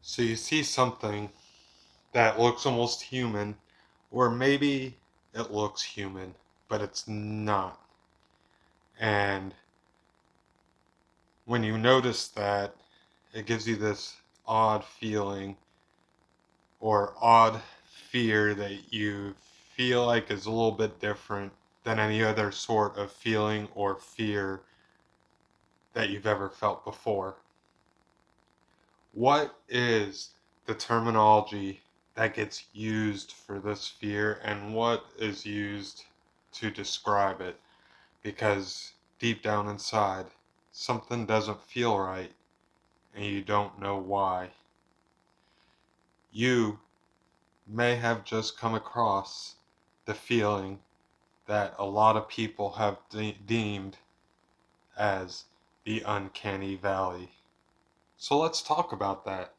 So you see something that looks almost human, or maybe it looks human, but it's not. And when you notice that, it gives you this odd feeling or odd fear that you feel like is a little bit different than any other sort of feeling or fear that you've ever felt before. What is the terminology that gets used for this fear and what is used to describe it? Because deep down inside, something doesn't feel right and you don't know why. You may have just come across the feeling that a lot of people have deemed as the Uncanny Valley. So let's talk about that.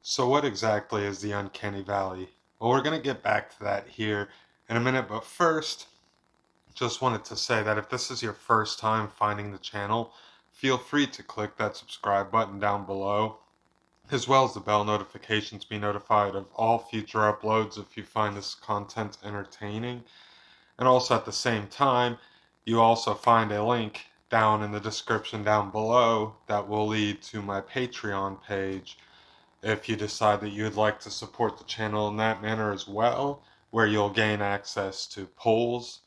So, what exactly is the Uncanny Valley? Well, we're going to get back to that here in a minute, but first, just wanted to say that if this is your first time finding the channel, feel free to click that subscribe button down below, as well as the bell notifications to be notified of all future uploads if you find this content entertaining. And also at the same time, you also find a link down in the description down below that will lead to my Patreon page if you decide that you'd like to support the channel in that manner as well, where you'll gain access to polls,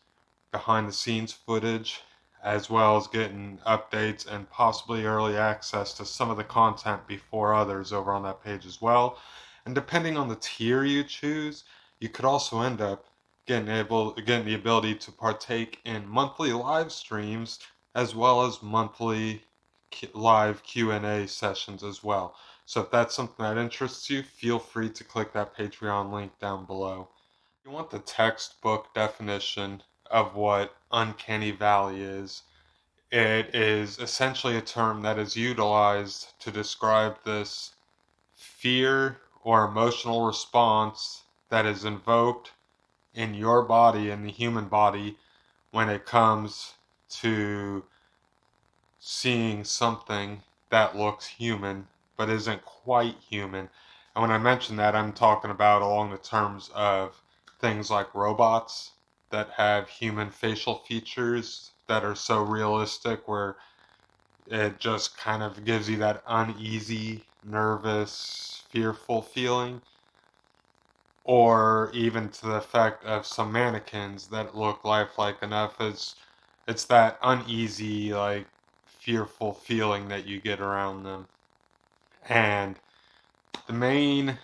behind the scenes footage, as well as getting updates and possibly early access to some of the content before others over on that page as well. And depending on the tier you choose, you could also end up getting the ability to partake in monthly live streams as well as monthly live Q&A sessions as well. So if that's something that interests you, feel free to click that Patreon link down below. If you want the textbook definition of what Uncanny Valley is, it is essentially a term that is utilized to describe this fear or emotional response that is invoked in your body, in the human body, when it comes to seeing something that looks human but isn't quite human. And when I mention that, I'm talking about along the terms of things like robots that have human facial features that are so realistic where it just kind of gives you that uneasy, nervous, fearful feeling. Or even to the effect of some mannequins that look lifelike enough as it's that uneasy, like fearful feeling that you get around them. And the main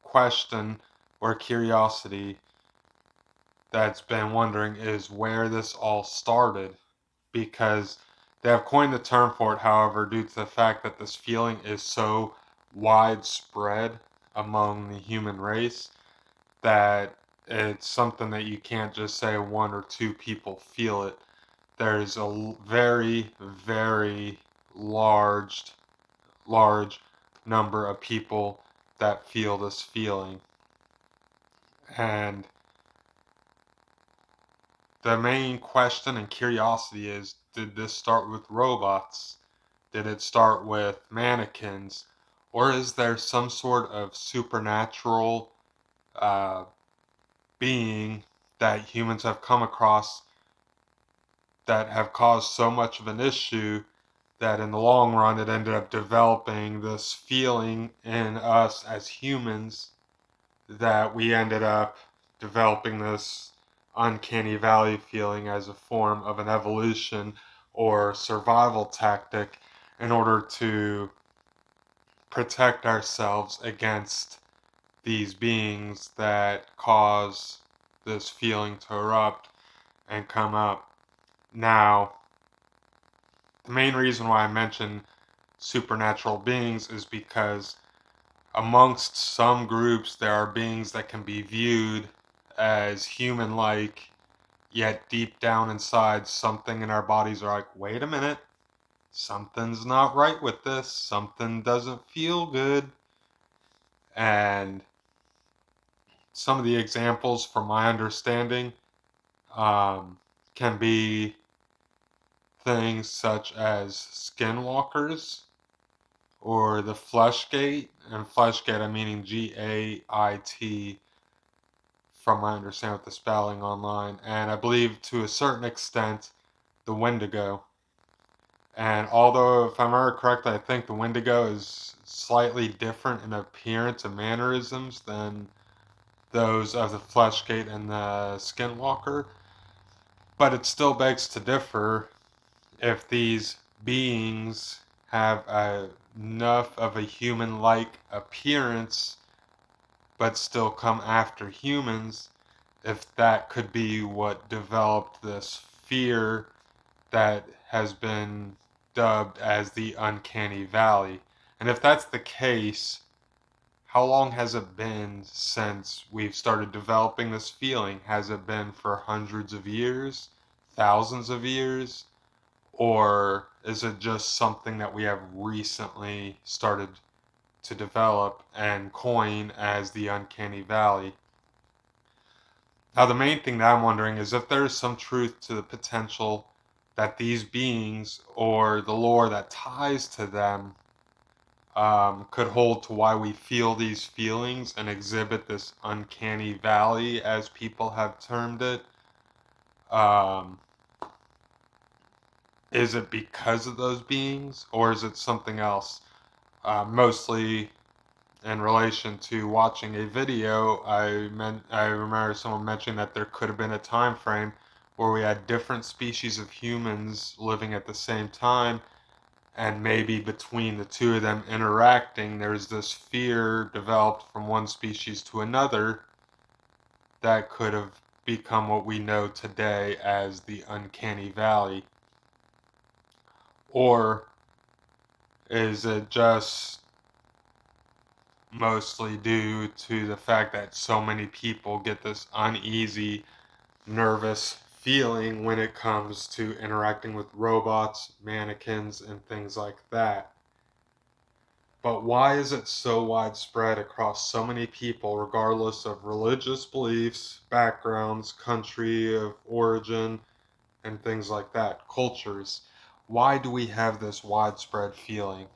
question or curiosity that's been wondering is where this all started, because they have coined the term for it, however, due to the fact that this feeling is so widespread among the human race that it's something that you can't just say one or two people feel it. There's a very, very large number of people that feel this feeling. And the main question and curiosity is, did this start with robots? Did it start with mannequins? Or is there some sort of supernatural uh, being that humans have come across that have caused so much of an issue that in the long run it ended up developing this feeling in us as humans that we ended up developing this uncanny valley feeling as a form of an evolution or survival tactic in order to protect ourselves against these beings that cause this feeling to erupt and come up. Now, the main reason why I mention supernatural beings is because amongst some groups there are beings that can be viewed as human-like, yet deep down inside something in our bodies are like, wait a minute, something's not right with this, something doesn't feel good. And some of the examples, from my understanding, can be things such as skinwalkers or the Flesh-gait, and Flesh-gait I'm meaning Gait, from my understanding with the spelling online, and I believe to a certain extent the Wendigo. And although, if I remember correctly, I think the Wendigo is slightly different in appearance and mannerisms than those of the Flesh-gait and the Skinwalker, but it still begs to differ if these beings have enough of a human-like appearance but still come after humans, if that could be what developed this fear that has been dubbed as the Uncanny Valley. And if that's the case, how long has it been since we've started developing this feeling? Has it been for hundreds of years, thousands of years, or is it just something that we have recently started to develop and coin as the Uncanny Valley? Now, the main thing that I'm wondering is if there is some truth to the potential that these beings or the lore that ties to them could hold to why we feel these feelings and exhibit this uncanny valley, as people have termed it. Um, is it because of those beings, or is it something else? Mostly in relation to watching a video, I remember someone mentioning that there could have been a time frame where we had different species of humans living at the same time, and maybe between the two of them interacting, there's this fear developed from one species to another that could have become what we know today as the Uncanny Valley. Or is it just mostly due to the fact that so many people get this uneasy, nervous feeling when it comes to interacting with robots, mannequins, and things like that? But why is it so widespread across so many people, regardless of religious beliefs, backgrounds, country of origin, and things like that, cultures? Why do we have this widespread feeling?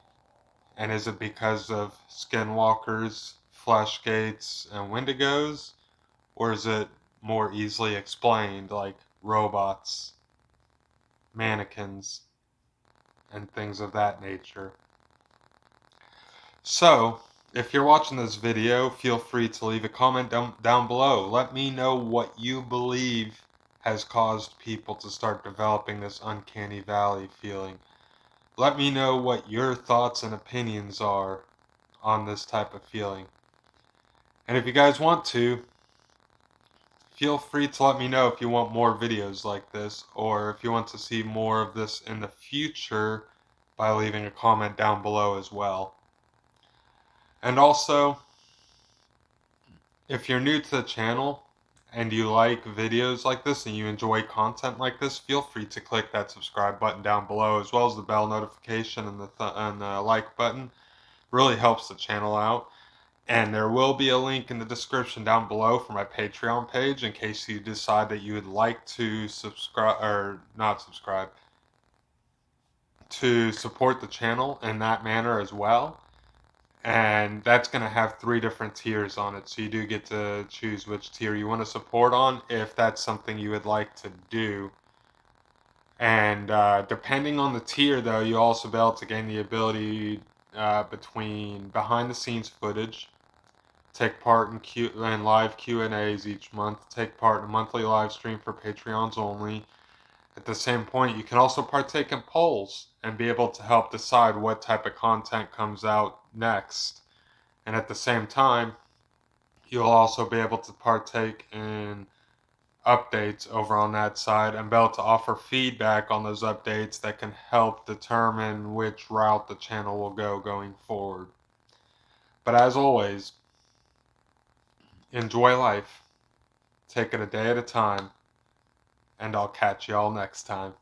And is it because of skinwalkers, Flesh-gaits, and Wendigos? Or is it more easily explained, like robots, mannequins, and things of that nature? So, if you're watching this video, feel free to leave a comment down below. Let me know what you believe has caused people to start developing this uncanny valley feeling. Let me know what your thoughts and opinions are on this type of feeling. And if you guys want to, feel free to let me know if you want more videos like this, or if you want to see more of this in the future by leaving a comment down below as well. And also, if you're new to the channel and you like videos like this and you enjoy content like this, feel free to click that subscribe button down below, as well as the bell notification and the like button. Really helps the channel out. And there will be a link in the description down below for my Patreon page in case you decide that you would like to subscribe, or not subscribe, to support the channel in that manner as well. And that's going to have 3 different tiers on it, so you do get to choose which tier you want to support on, if that's something you would like to do. And depending on the tier, though, you'll also be able to gain the ability between behind the scenes footage, take part in live Q&As each month, take part in a monthly live stream for Patreons only. At the same point, you can also partake in polls and be able to help decide what type of content comes out next. And at the same time, you'll also be able to partake in updates over on that side and be able to offer feedback on those updates that can help determine which route the channel will go going forward. But as always, enjoy life, take it a day at a time, and I'll catch y'all next time.